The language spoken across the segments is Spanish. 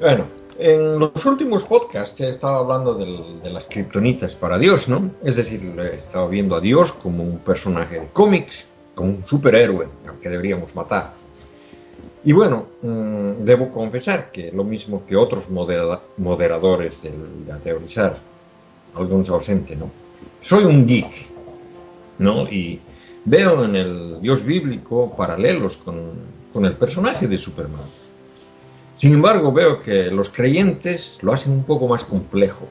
Bueno, en los últimos podcasts he estado hablando de las kriptonitas para Dios, ¿no? Es decir, he estado viendo a Dios como un personaje de cómics, como un superhéroe al que deberíamos matar. Y bueno, debo confesar que lo mismo que otros moderadores de teorizar, algunos ausentes, ¿no? Soy un geek, ¿no? Y veo en el Dios bíblico paralelos con el personaje de Superman. Sin embargo, veo que los creyentes lo hacen un poco más complejo.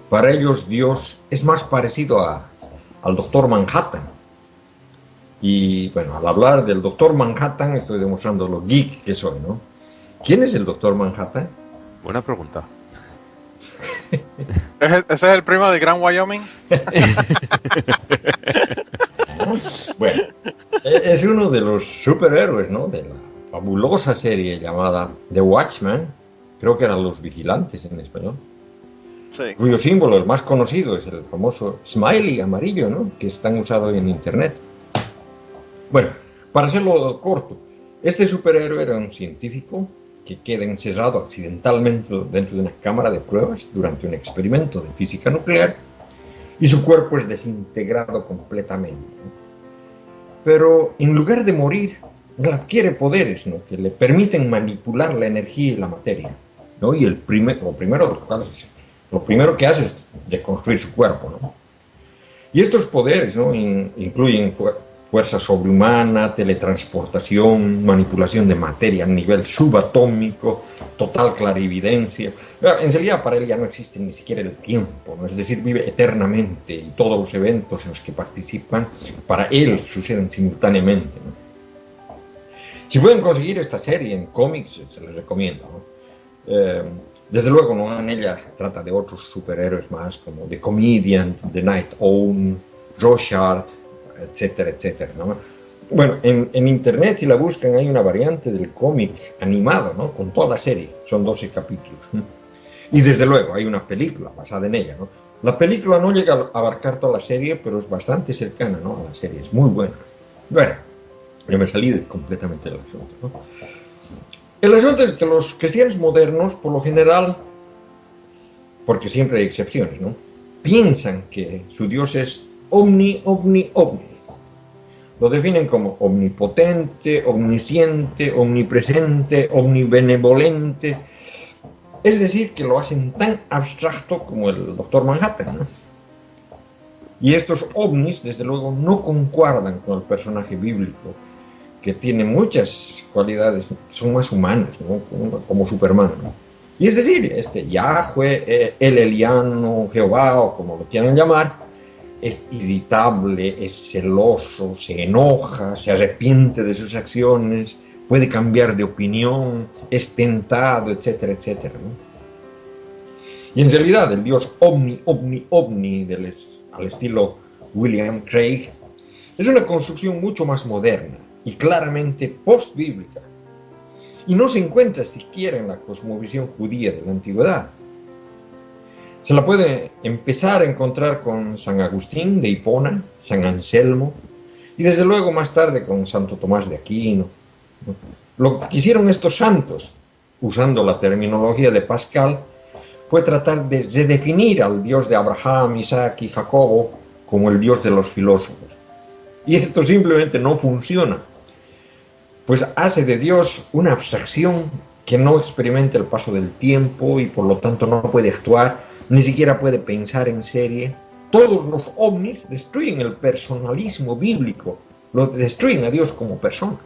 Para ellos Dios es más parecido al Doctor Manhattan. Y bueno, al hablar del Doctor Manhattan estoy demostrando lo geek que soy, ¿no? ¿Quién es el Doctor Manhattan? Buena pregunta. ¿Ese es el primo de Gran Wyoming? Bueno, es uno de los superhéroes, ¿no? De la fabulosa serie llamada The Watchmen, creo que eran Los Vigilantes en español, Sí. cuyo símbolo, el más conocido, es el famoso smiley amarillo, ¿no? Que es tan usado en internet. Bueno, para hacerlo corto, este superhéroe era un científico que queda encerrado accidentalmente dentro de una cámara de pruebas durante un experimento de física nuclear y su cuerpo es desintegrado completamente, ¿no? Pero en lugar de morir, él adquiere poderes, ¿no? Que le permiten manipular la energía y la materia, ¿no? Y lo primero que hace es deconstruir su cuerpo, ¿no? Y estos poderes, ¿no? Incluyen fuerza sobrehumana, teletransportación, manipulación de materia a nivel subatómico, total clarividencia. En realidad para él ya no existe ni siquiera el tiempo, ¿no? Es decir, vive eternamente y todos los eventos en los que participan para él suceden simultáneamente, ¿no? Si pueden conseguir esta serie en cómics, se les recomiendo, ¿no? Desde luego, ¿no? En ella trata de otros superhéroes más, como The Comedian, The Night Owl, Rorschach, etcétera, etcétera, ¿no? Bueno, en internet, si la buscan, hay una variante del cómic animado, ¿no? Con toda la serie, son 12 capítulos. Y desde luego, hay una película basada en ella, ¿no? La película no llega a abarcar toda la serie, pero es bastante cercana, ¿no? A la serie, es muy buena. Bueno, yo me salí completamente del asunto, ¿no? El asunto es que los cristianos modernos, por lo general, porque siempre hay excepciones, ¿no? Piensan que su Dios es omni. Lo definen como omnipotente, omnisciente, omnipresente, omnibenevolente. Es decir, que lo hacen tan abstracto como el Doctor Manhattan, ¿no? Y estos ovnis, desde luego, no concuerdan con el personaje bíblico, que tiene muchas cualidades, son más humanas, ¿no? Como Superman, ¿no? Y es decir, Yahweh, el Eliano, Jehová, o como lo quieran llamar, es irritable, es celoso, se enoja, se arrepiente de sus acciones, puede cambiar de opinión, es tentado, etcétera, etcétera, ¿no? Y en realidad el Dios omni, al estilo William Craig, es una construcción mucho más moderna y claramente post-bíblica, y no se encuentra siquiera en la cosmovisión judía de la antigüedad. Se la puede empezar a encontrar con San Agustín de Hipona, San Anselmo, y desde luego más tarde con Santo Tomás de Aquino. Lo que hicieron estos santos, usando la terminología de Pascal, fue tratar de redefinir al Dios de Abraham, Isaac y Jacobo como el Dios de los filósofos. Y esto simplemente no funciona, pues hace de Dios una abstracción que no experimenta el paso del tiempo y por lo tanto no puede actuar, ni siquiera puede pensar en serie. Todos los ovnis destruyen el personalismo bíblico, lo destruyen a Dios como persona.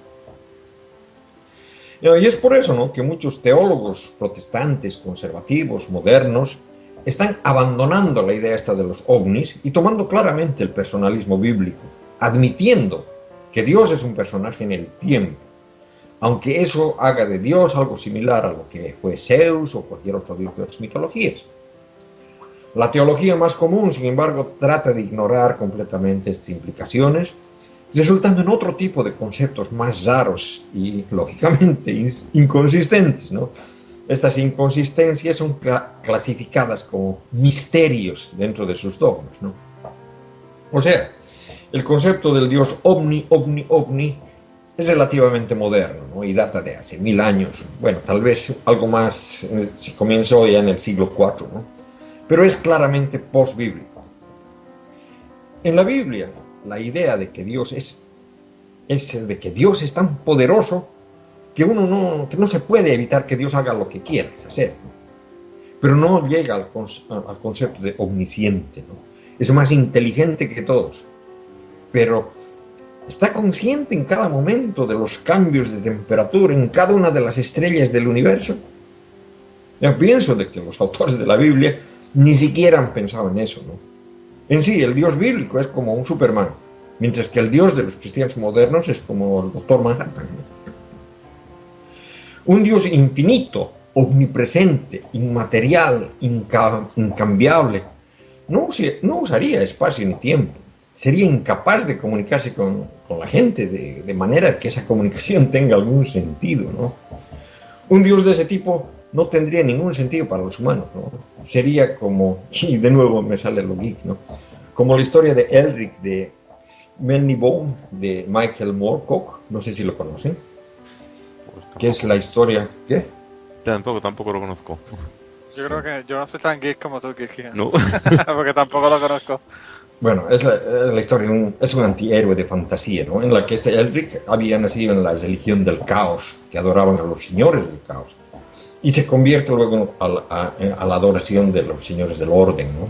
Y es por eso, ¿no?, que muchos teólogos protestantes, conservativos, modernos, están abandonando la idea esta de los ovnis y tomando claramente el personalismo bíblico, admitiendo que Dios es un personaje en el tiempo, aunque eso haga de Dios algo similar a lo que fue Zeus o cualquier otro dios de las mitologías. La teología más común, sin embargo, trata de ignorar completamente estas implicaciones, resultando en otro tipo de conceptos más raros y, lógicamente, inconsistentes, ¿no? Estas inconsistencias son clasificadas como misterios dentro de sus dogmas, ¿no? O sea, el concepto del Dios omni es relativamente moderno, ¿no? Y data de hace 1000 años. Bueno, tal vez algo más se comenzó ya en el siglo IV, ¿no? Pero es claramente post-bíblico. En la Biblia, la idea de que Dios es de que Dios es tan poderoso que que no se puede evitar que Dios haga lo que quiera hacer, ¿no? Pero no llega al concepto de omnisciente, ¿no? Es más inteligente que todos, pero está consciente en cada momento de los cambios de temperatura en cada una de las estrellas del universo. Yo pienso de que los autores de la Biblia ni siquiera han pensado en eso, ¿no? En sí, el Dios bíblico es como un Superman, mientras que el Dios de los cristianos modernos es como el Doctor Manhattan, ¿no? Un Dios infinito, omnipresente, inmaterial, incambiable, no usaría espacio ni tiempo. Sería incapaz de comunicarse con la gente de manera que esa comunicación tenga algún sentido, ¿no? Un Dios de ese tipo no tendría ningún sentido para los humanos, ¿no? Sería como, y de nuevo me sale lo geek, ¿no? Como la historia de Elric de Melniboné de Michael Moorcock, no sé si lo conocen. Pues ¿Qué es la historia? ¿Qué? Tampoco lo conozco. Yo creo que yo no soy tan geek como tú, Kirky. No. Porque tampoco lo conozco. Bueno, es la historia es un antihéroe de fantasía, ¿no? En la que ese Elric había nacido en la religión del caos, que adoraban a los señores del caos, y se convierte luego a la adoración de los señores del orden, ¿no?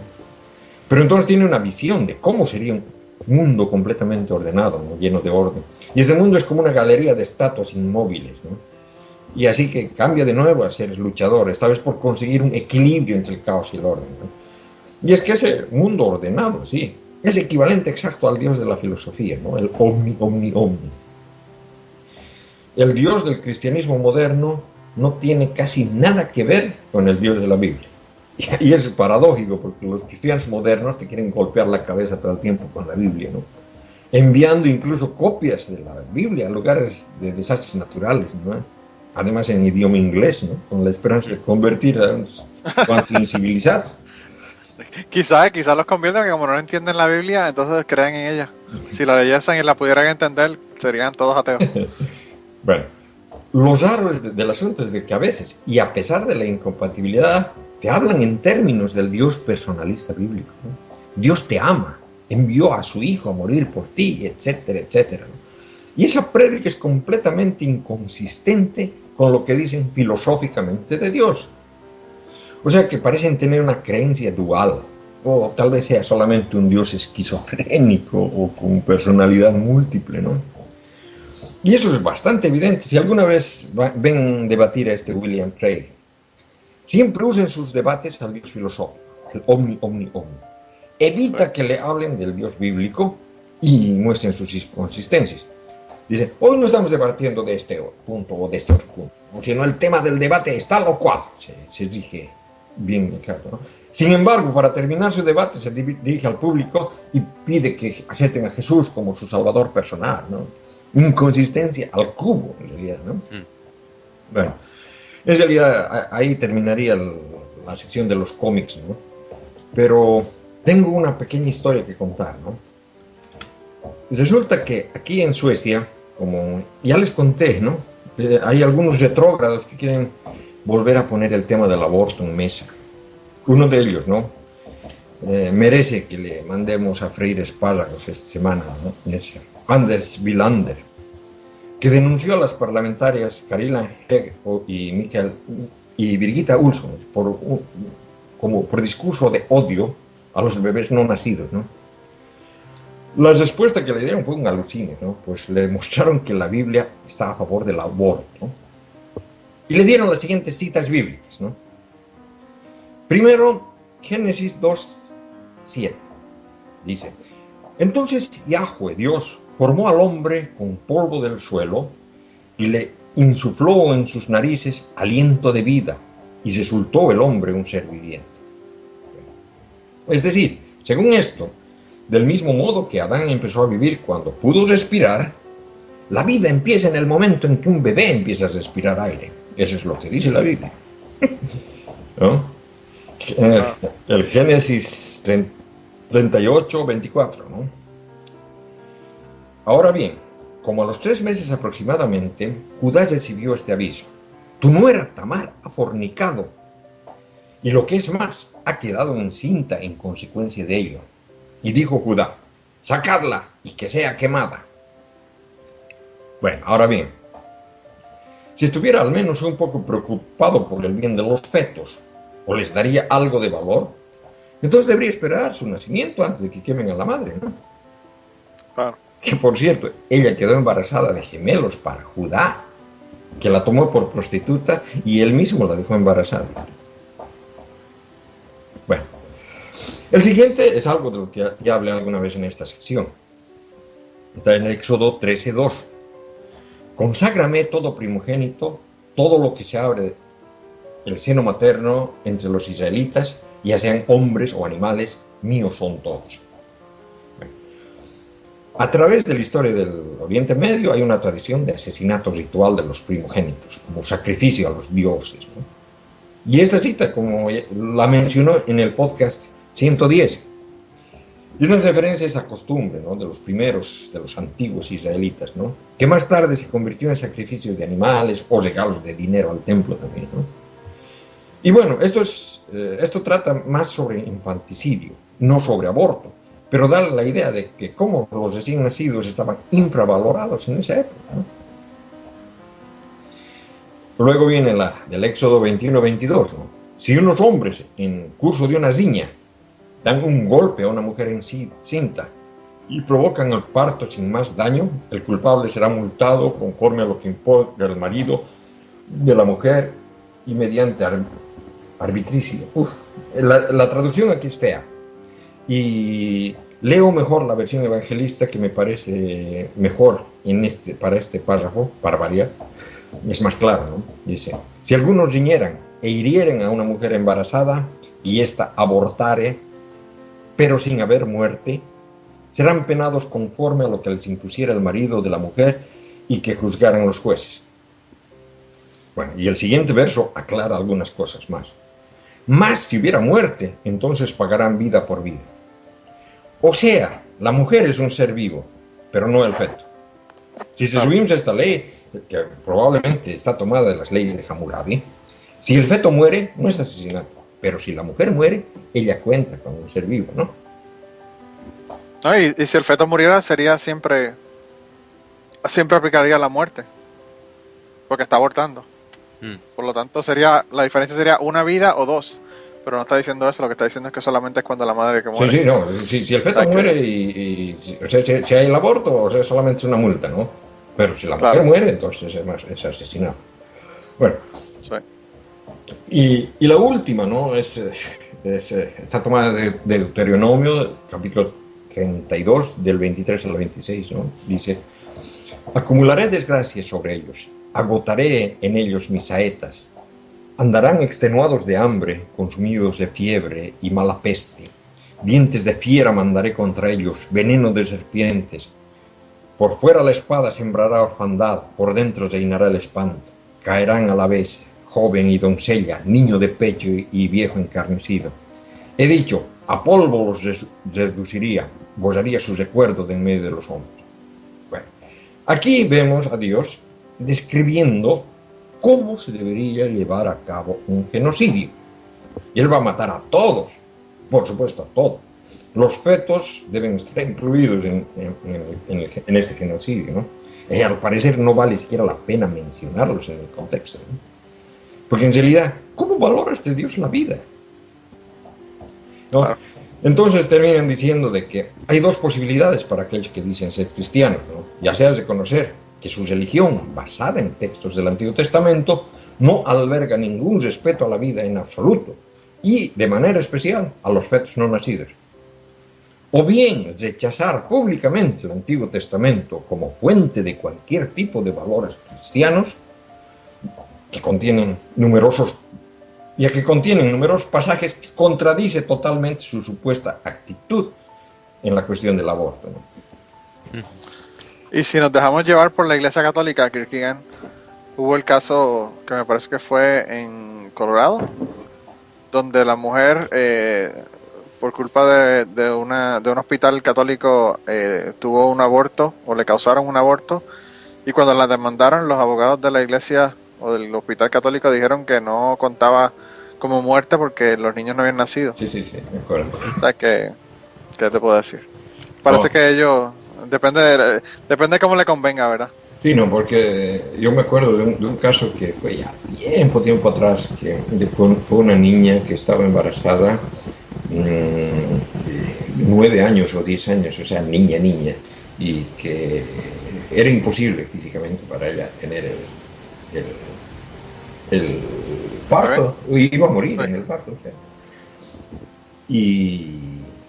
Pero entonces tiene una visión de cómo sería un mundo completamente ordenado, ¿no? Lleno de orden. Y ese mundo es como una galería de estatuas inmóviles, ¿no? Y así que cambia de nuevo a ser luchador, esta vez por conseguir un equilibrio entre el caos y el orden, ¿no? Y es que ese mundo ordenado, sí, es equivalente exacto al Dios de la filosofía, ¿no? El omni, omni, omni. El Dios del cristianismo moderno no tiene casi nada que ver con el Dios de la Biblia. Y es paradójico, porque los cristianos modernos te quieren golpear la cabeza todo el tiempo con la Biblia, ¿no? Enviando incluso copias de la Biblia a lugares de desastres naturales, ¿no? Además en idioma inglés, ¿no? Con la esperanza de convertir a unos cuantos incivilizados. Quizás los convierten, que como no entienden la Biblia, entonces creen en ella. Si la leyesen y la pudieran entender, serían todos ateos. Bueno, lo raro del asunto es de que a veces, y a pesar de la incompatibilidad, te hablan en términos del Dios personalista bíblico, ¿no? Dios te ama, envió a su Hijo a morir por ti, etcétera, etcétera, ¿no? Y esa prédica es completamente inconsistente con lo que dicen filosóficamente de Dios. O sea que parecen tener una creencia dual, o tal vez sea solamente un Dios esquizofrénico o con personalidad múltiple, ¿no? Y eso es bastante evidente. Si alguna vez ven debatir a este William Craig, siempre usen sus debates al Dios filosófico, el omni, omni, omni. Evita que le hablen del Dios bíblico y muestren sus inconsistencias. Dice, hoy no estamos debatiendo de este punto o de este otro punto, sino el tema del debate es tal o cual, se exige bien claro, ¿no? Sin embargo, para terminar su debate se dirige al público y pide que acepten a Jesús como su salvador personal, ¿no? Inconsistencia al cubo, en realidad, ¿no? Bueno, en realidad ahí terminaría la sección de los cómics, ¿no? Pero tengo una pequeña historia que contar, ¿no? Resulta que aquí en Suecia, como ya les conté, ¿no? Hay algunos retrógrados que quieren volver a poner el tema del aborto en mesa. Uno de ellos, ¿no? Merece que le mandemos a freír espárragos esta semana, ¿no? Es Anders Wilander, que denunció a las parlamentarias Carina Hägg y Birgitta Ohlsson por discurso de odio a los bebés no nacidos, ¿no? La respuesta que le dieron fue un alucine, ¿no? Pues le demostraron que la Biblia está a favor del aborto, ¿no? Y le dieron las siguientes citas bíblicas, ¿no? Primero, Génesis 2:7. Dice, entonces Yahweh, Dios, formó al hombre con polvo del suelo y le insufló en sus narices aliento de vida y resultó el hombre un ser viviente. Es decir, según esto, del mismo modo que Adán empezó a vivir cuando pudo respirar, la vida empieza en el momento en que un bebé empieza a respirar aire. Eso es lo que dice la Biblia, ¿no? El Génesis 38:24, ¿no? Ahora bien, como a los 3 meses aproximadamente, Judá recibió este aviso: tu nuera Tamar ha fornicado, y lo que es más, ha quedado encinta en consecuencia de ello. Y dijo Judá: sacadla y que sea quemada. Bueno, ahora bien, si estuviera al menos un poco preocupado por el bien de los fetos, o les daría algo de valor, entonces debería esperar su nacimiento antes de que quemen a la madre, ¿no? Claro. Que por cierto, ella quedó embarazada de gemelos para Judá, que la tomó por prostituta y él mismo la dejó embarazada. Bueno, el siguiente es algo de lo que ya hablé alguna vez en esta sección. Está en Éxodo 13:2. Conságrame todo primogénito, todo lo que se abre el seno materno entre los israelitas, ya sean hombres o animales, míos son todos. Bueno, a través de la historia del Oriente Medio hay una tradición de asesinato ritual de los primogénitos, como sacrificio a los dioses, ¿no? Y esta cita, como la mencionó en el podcast 110, y una referencia a esa costumbre, ¿no?, de los primeros, de los antiguos israelitas, ¿no?, que más tarde se convirtió en sacrificios de animales o regalos de dinero al templo también, ¿no? Y bueno, esto trata más sobre infanticidio, no sobre aborto, pero da la idea de que cómo los recién nacidos estaban infravalorados en esa época, ¿no? Luego viene del Éxodo 21:22, ¿no? Si unos hombres en curso de una riña dan un golpe a una mujer encinta y provocan el parto sin más daño, el culpable será multado conforme a lo que imponga el marido de la mujer y mediante arbitricio. La traducción aquí es fea. Y leo mejor la versión evangelista, que me parece mejor para este párrafo, para variar. Es más claro, ¿no? Dice: si algunos riñeran e hirieren a una mujer embarazada y ésta abortare, pero sin haber muerte, serán penados conforme a lo que les impusiera el marido de la mujer y que juzgaran los jueces. Bueno, y el siguiente verso aclara algunas cosas más. Mas si hubiera muerte, entonces pagarán vida por vida. O sea, la mujer es un ser vivo, pero no el feto. Si subimos esta ley, que probablemente está tomada de las leyes de Hammurabi, si el feto muere, no es asesinato, pero si la mujer muere, ella cuenta como un ser vivo, ¿no? No, y si el feto muriera, sería siempre aplicaría la muerte, porque está abortando. Por lo tanto, la diferencia sería una vida o dos, pero no está diciendo eso. Lo que está diciendo es que solamente es cuando la madre que muere. Sí, no, si el feto muere o sea, si hay el aborto, o sea, solamente es una multa, ¿no? Pero si la mujer muere, entonces es asesinado. Bueno, sí. Y la última, ¿no?, está tomada de Deuteronomio, capítulo 32, del 23 al 26, ¿no? Dice: acumularé desgracias sobre ellos, agotaré en ellos mis saetas, andarán extenuados de hambre, consumidos de fiebre y mala peste, dientes de fiera mandaré contra ellos, veneno de serpientes, por fuera la espada sembrará orfandad, por dentro reinará el espanto, caerán a la vez joven y doncella, niño de pecho y viejo encarnecido. He dicho, a polvo los reduciría, borraría su recuerdo de en medio de los hombres. Bueno, aquí vemos a Dios describiendo cómo se debería llevar a cabo un genocidio. Y Él va a matar a todos, por supuesto a todos. Los fetos deben estar incluidos en este genocidio, ¿no? Y al parecer no vale siquiera la pena mencionarlos en el contexto, ¿no? Porque en realidad, ¿cómo valora este Dios la vida? ¿No? Entonces terminan diciendo de que hay dos posibilidades para aquellos que dicen ser cristianos, ¿no? Ya sea reconocer que su religión, basada en textos del Antiguo Testamento, no alberga ningún respeto a la vida en absoluto, y de manera especial a los fetos no nacidos. O bien rechazar públicamente el Antiguo Testamento como fuente de cualquier tipo de valores cristianos, que contienen numerosos pasajes que contradicen totalmente su supuesta actitud en la cuestión del aborto, ¿no? Y si nos dejamos llevar por la Iglesia Católica, Kierkegaard, hubo el caso que me parece que fue en Colorado, donde la mujer por culpa de un hospital católico tuvo un aborto o le causaron un aborto, y cuando la demandaron los abogados de la iglesia o del hospital católico dijeron que no contaba como muerte porque los niños no habían nacido. Sí, me acuerdo. O sea que, ¿qué te puedo decir? Parece que ellos, depende de cómo le convenga, ¿verdad? Sí, no, porque yo me acuerdo de un caso que fue ya tiempo atrás, que fue una niña que estaba embarazada, 9 años o 10 años, o sea, niña, y que era imposible físicamente para ella tener el parto, iba a morir en el parto. O sea. Y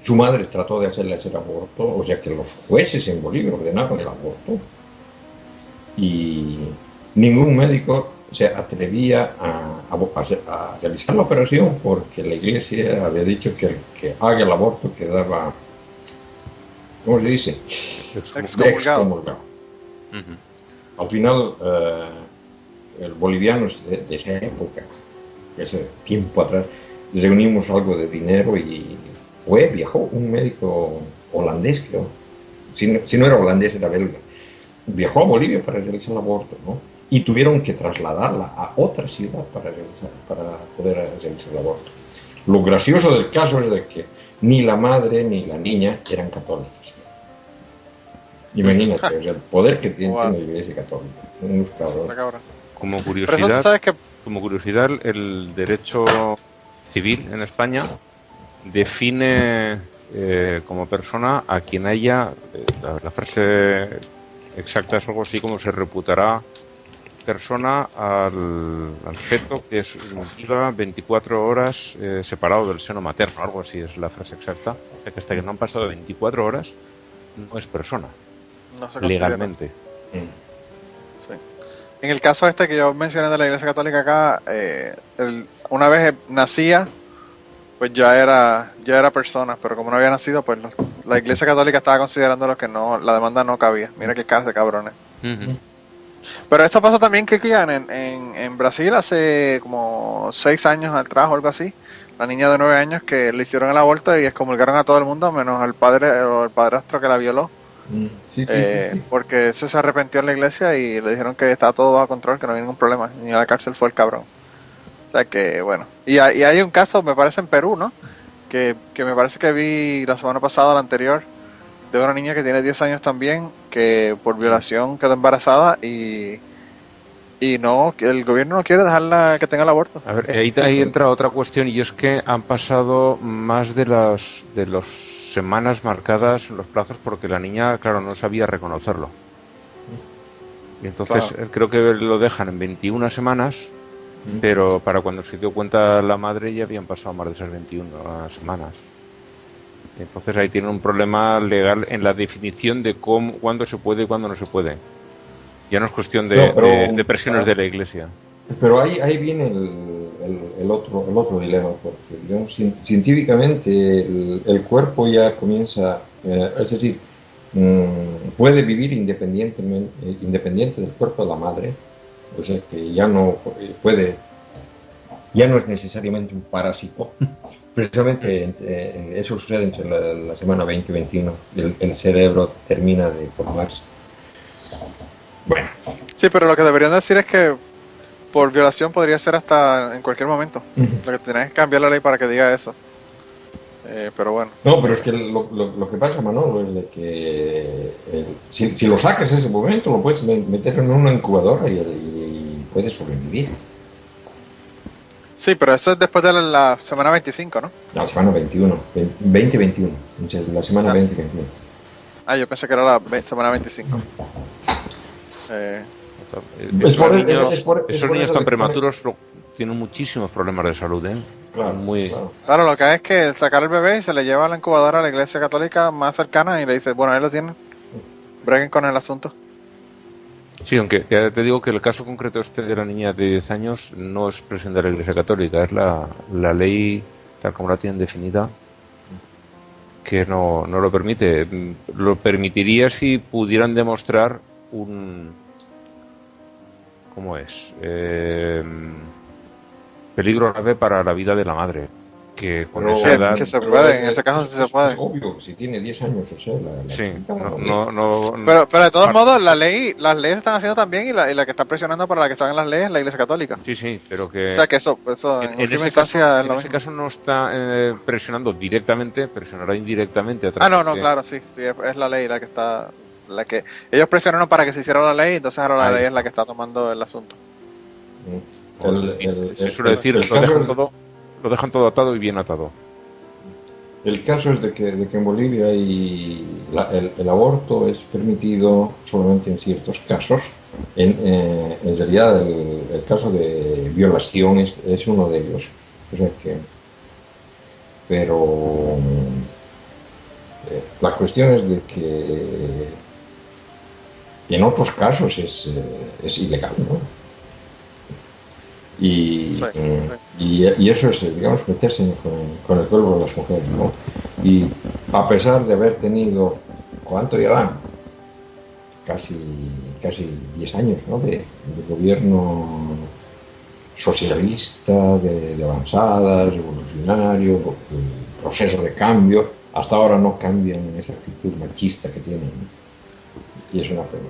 su madre trató de hacerle hacer aborto, o sea que los jueces en Bolivia ordenaron el aborto, y ningún médico se atrevía a realizar la operación porque la iglesia había dicho que el que haga el aborto quedaba, ¿cómo se dice? Excomulgado. Al final, el bolivianos de esa época, ese tiempo atrás, reunimos algo de dinero y viajó un médico holandés, creo, si no era holandés era belga, viajó a Bolivia para realizar el aborto, ¿no? Y tuvieron que trasladarla a otra ciudad para poder realizar el aborto. Lo gracioso del caso es de que ni la madre ni la niña eran católicos. Imagínate, o sea, el poder que tiene la iglesia católica. Como curiosidad, el derecho civil en España define como persona a quien haya, la frase exacta es algo así como se reputará persona al feto que viva 24 horas separado del seno materno, algo así es la frase exacta. O sea que hasta que no han pasado 24 horas no es persona, legalmente. Sí. En el caso este que yo mencioné de la Iglesia Católica acá, una vez nacía, pues ya era persona, pero como no había nacido, pues la Iglesia Católica estaba considerando que no, la demanda no cabía. Mira qué casa de cabrones. Pero esto pasa también, que en Brasil hace como 6 años atrás o algo así, la niña de 9 años que le hicieron el aborto y excomulgaron a todo el mundo menos al padre o el padrastro que la violó. Sí. Porque ese se arrepintió en la iglesia y le dijeron que estaba todo bajo control, que no había ningún problema, ni a la cárcel fue el cabrón. O sea que bueno, y hay un caso, me parece en Perú, ¿no? Que me parece que vi la semana pasada o la anterior, de una niña que tiene 10 años también, que por violación quedó embarazada y no, que el gobierno no quiere dejarla que tenga el aborto. A ver, ahí entra otra cuestión, y es que han pasado más de las semanas marcadas en los plazos porque la niña, claro, no sabía reconocerlo. Y entonces creo que lo dejan en 21 semanas, pero para cuando se dio cuenta la madre ya habían pasado más de esas 21 semanas. Y entonces ahí tienen un problema legal en la definición de cuándo se puede y cuándo no se puede. Ya no es cuestión de presiones de la iglesia. Pero ahí viene el otro dilema, porque digamos, científicamente el cuerpo ya comienza, es decir, puede vivir independiente del cuerpo de la madre, o sea que ya no es necesariamente un parásito. Precisamente eso sucede entre la semana 20 y 21, el cerebro termina de formarse. Bueno. Sí, pero lo que deberían decir es que por violación podría ser hasta en cualquier momento. Lo que tenés que cambiar la ley para que diga eso. Pero bueno. No, pero es que lo que pasa, Manolo, es de que si lo sacas ese momento, lo puedes meter en una incubadora y puedes sobrevivir. Sí, pero eso es después de la semana 25, ¿no? La semana 21, 20-21, la semana 20-21. Yo pensé que era la semana 25. Esos niños tan prematuros tienen muchísimos problemas de salud, ¿eh? Claro, lo que hay es que sacar el bebé y se le lleva a la incubadora a la iglesia católica más cercana y le dice, bueno, ahí lo tienen, breguen con el asunto. Sí, aunque ya te digo que el caso concreto este de la niña de 10 años no es presión de la iglesia católica, es la ley tal como la tienen definida, que no lo permite. Lo permitiría si pudieran demostrar ¿cómo es? Peligro grave para la vida de la madre, que con esa edad... Que se puede, en ese caso sí se puede. Es obvio, si tiene 10 años, o sea, sí, pero de todos modos, las leyes se están haciendo también y la que está presionando para la que salgan las leyes es la Iglesia Católica. Sí, pero que... O sea, que eso en última instancia en ese caso no está presionando directamente, presionará indirectamente. No, claro, sí, es la ley la que está... La que ellos presionaron para que se hiciera la ley, entonces ahora la ley es la que está tomando el asunto. Se suele decir, lo dejan todo atado y bien atado. El caso es de que en Bolivia el aborto es permitido solamente en ciertos casos. En realidad el caso de violación es uno de ellos. O sea que, pero la cuestión es de que en otros casos es ilegal, ¿no? Y eso es, digamos, meterse con el cuerpo de las mujeres, ¿no? Y a pesar de haber tenido, ¿cuánto llevan? Casi 10 años, ¿no? De gobierno socialista, de avanzadas, revolucionario, proceso de cambio, hasta ahora no cambian esa actitud machista que tienen, ¿no? Y es una pena.